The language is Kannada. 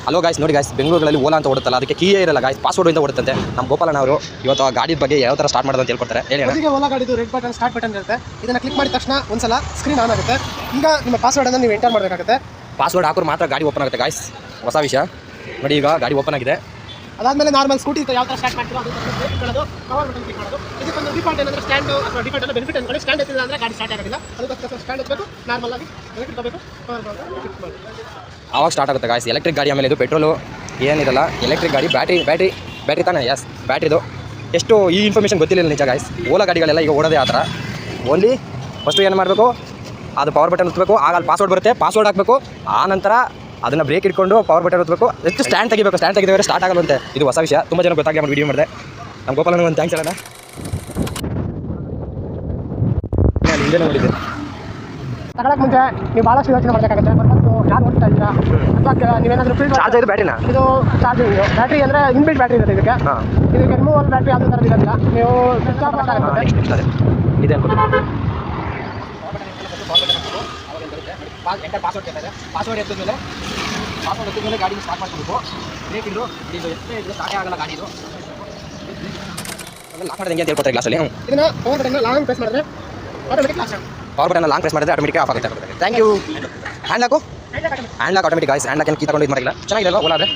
ಹಲೋ ಗಾಯ್ಸ್, ನೋಡಿ ಗಾಯ್ಸ್, ಬೆಂಗಳೂರಲ್ಲಿ ಓಲಾ ಅಂತ ಓಡುತ್ತಲ್ಲ, ಅದಕ್ಕೆ ಕೀಯೇ ಇರಲ್ಲ ಗಾಯ್ಸ್, ಪಾಸ್ವರ್ಡ್ ಇಂದ ಓಡುತ್ತಂತೆ. ನಮ್ಮ ಗೋಪಾಲಣ್ಣ ಅವರು ಇವತ್ತು ಆ ಗಾಡಿ ಬಗ್ಗೆ ಯಾವ ಥರ ಸ್ಟಾರ್ಟ್ ಮಾಡೋದು ಅಂತ ಹೇಳ್ಕೊಡ್ತಾರೆ. ಹೇಳಿ. ಓಲಾ ಗಾಡಿದು ರೆಡ್ ಬಟನ್ ಸ್ಟಾರ್ಟ್ ಬಟನ್ ಇರುತ್ತೆ. ಇದನ್ನ ಕ್ಲಿಕ್ ಮಾಡಿದ ತಕ್ಷಣ ಒಂದ್ಸಲ ಸ್ಕ್ರೀನ್ ಆನ್ ಆಗುತ್ತೆ. ಈಗ ನಿಮ್ಮ ಪಾಸ್ವರ್ಡ್ ಅನ್ನು ನೀವು ಎಂಟರ್ ಮಾಡಬೇಕಾಗುತ್ತೆ. ಪಾಸ್ವರ್ಡ್ ಹಾಕೋರು ಮಾತ್ರ ಗಾಡಿ ಓಪನ್ ಆಗುತ್ತೆ ಗಾಯ್ಸ್. ಹೊಸ ವಿಷಯ ನೋಡಿ, ಈಗ ಗಾಡಿ ಓಪನ್ ಆಗಿದೆ. ಅದಾದಮೇಲೆ ನಾರ್ಮಲ್ ಸ್ಕೂಟಿ ಯಾವ ಥರ ಸ್ಟಾರ್ಟ್ ಮಾಡ್ತೀರೋ ಅದು ಮಾಡೋದು, ಪವರ್ ಬಟನ್ ಕ್ಲಿಕ್ ಮಾಡೋದು. ಇದಕ್ಕೊಂದು ಡಿಫಾಲ್ಟ್ ಏನಂದ್ರೆ ಸ್ಟ್ಯಾಂಡ್ ಅಥವಾ ಡಿಫಾಲ್ಟ್ ಅಲ್ಲ ಬೆನಿಫಿಟ್ ಅನ್ಕೊಳ್ಳಿ. ಸ್ಟ್ಯಾಂಡ್ ಎತ್ತಿಲ್ಲ ಅಂದರೆ ಗಾಡಿ ಸ್ಟಾರ್ಟ್ ಆಗೋದಿಲ್ಲ. ಅದಕ್ಕೋಸ್ಕರ ಸ್ಟ್ಯಾಂಡ್ ಎತ್ತಬೇಕು, ನಾರ್ಮಲ್ ಆಗಿ ಬೆನಿಫಿಟ್ ತಗೋಬೇಕು, ಪವರ್ ಬಟನ್ ಕ್ಲಿಕ್ ಮಾಡಿ ಆವಾಗ ಸ್ಟಾರ್ಟ್ ಆಗುತ್ತೆ ಗಾಯ್ಸ್. ಎಲೆಕ್ಟ್ರಿಕ್ ಗಾಡಿ, ಆಮೇಲೆ ಇದು ಪೆಟ್ರೋಲು ಏನಿರಲ್ಲ, ಎಲೆಕ್ಟ್ರಿಕ್ ಗಾಡಿ. ಬ್ಯಾಟ್ರಿ ತಾನೇ? ಎಸ್, ಬ್ಯಾಟ್ರಿದು. ಎಷ್ಟು ಈ ಇನ್ಫಾರ್ಮೇಷನ್ ಗೊತ್ತಿಲ್ಲ ನಿಜ ಗಾಯ್ಸ್. ಓಲಾ ಗಾಡಿಗಳೆಲ್ಲ ಈಗ ಓಡೋದೇ ಆ ಥರ. ಓನ್ಲಿ ಫಸ್ಟು ಏನು ಮಾಡಬೇಕು, ಅದು ಪವರ್ ಬಟನ್ ಒತ್ತಬೇಕು, ಆಗ ಅಲ್ಲಿ ಪಾಸ್ವರ್ಡ್ ಬರುತ್ತೆ, ಪಾಸ್ವರ್ಡ್ ಹಾಕಬೇಕು. ಆ ನಂತರ ಅದನ್ನು ಬ್ರೇಕ್ ಇಟ್ಕೊಂಡು ಪವರ್ ಬಟನ್ ಒತ್ತಬೇಕು. ಎಷ್ಟು ಸ್ಟ್ಯಾಂಡ್ ತೆಗಿಬೇಕು, ಸ್ಟ್ಯಾಂಡ್ ತೆಗೆದರೆ ಸ್ಟಾರ್ಟ್ ಆಗಲ್ಲಂತೆ. ಇದು ಹೊಸ ವಿಷಯ, ತುಂಬ ಜನ ಗೊತ್ತಾಗಲಿ ಮಾಡಿ ವಿಡಿಯೋ ಮಾಡಿದೆ. ನಮ್ಮ ಗೋಪಾಲನಿಗೆ ಒಂದು ಥ್ಯಾಂಕ್ಸ್ ಹೇಳೋಣ. ಹಿಂದೆ ನೋಡಿದ್ದೆ. ತಗೊಳಕ್ಕೆ ಮುಂಚೆ ನೀವು ಭಾಳಷ್ಟು ಯೋಚನೆ ಮಾಡಬೇಕಾಗುತ್ತೆ. ಮತ್ತು ಯಾರು ಓಡ್ತಾ ಇದ್ದೀರಾ ಅಥವಾ ನೀವೇನಾದರೂ ಫೀಲ್ಡ್ ಚಾರ್ಜ್ ಇದು ಬ್ಯಾಟ್ರಿನ, ಇದು ಚಾರ್ಜಿಂಗ್ ಬ್ಯಾಟ್ರಿ ಅಂದರೆ ಇನ್ಬಿಲ್ಟ್ ಬ್ಯಾಟ್ರಿ ಇರುತ್ತೆ ಇದಕ್ಕೆ. ಇದಕ್ಕೆ ರಿಮೂವಲ್ ಬ್ಯಾಟ್ರಿ ಯಾವುದೇ ಥರ ಇರೋದಿಲ್ಲ. ನೀವು ಸ್ವಿಚ್ ಆಫ್ ಮಾಡಬೇಕಾಗುತ್ತೆ. ಇದೆ ಅನ್ಕೋತೀನಿ. ಪಾಸ್ವರ್ಡ್ ಎತ್ತಿದ್ಮೇಲೆ ಗಾಡಿ ಸ್ಟಾರ್ಟ್ ಮಾಡ್ಕೋಬೇಕು. ಬ್ರೇಕ್ ಇದ್ರು ಇದು ಎಷ್ಟೇ ಇದ್ರು ಸ್ಟಾರ್ಟೇ ಆಗಲ್ಲ ಗಾಡಿ. ಇದು ಲಾಕ್ ಮಾಡೋದು ಹೆಂಗೆ ಅಂತ ಹೇಳ್ಕೊತಾರೆ ಕ್ಲಾಸಲ್ಲಿ. ಇದನ್ನ ಪವರ್ ಬಟನ್ ಲಾಂಗ್ ಪ್ರೆಸ್ ಮಾಡಿದ್ರೆ ಆಟೋಮೆಟಿಕ್ ಲಾಕ್ ಆಗುತ್ತೆ. ಪವರ್ ಬಟನ್ ಲಾಂಗ್ ಪ್ರೆಸ್ ಮಾಡಿದ್ರೆ ಆಟೋಮೆಟಿಕ್ ಆಫ್ ಆಗುತ್ತೆ. Thank you. Hand lock automatic guys. Hand lock ಏನು ಕೀ ತಗೊಂಡು ಇದು ಮಾಡಿಲ್ಲ. ಚೆನ್ನಾಗಿದೆ ಓಲಾ ಆದರೆ.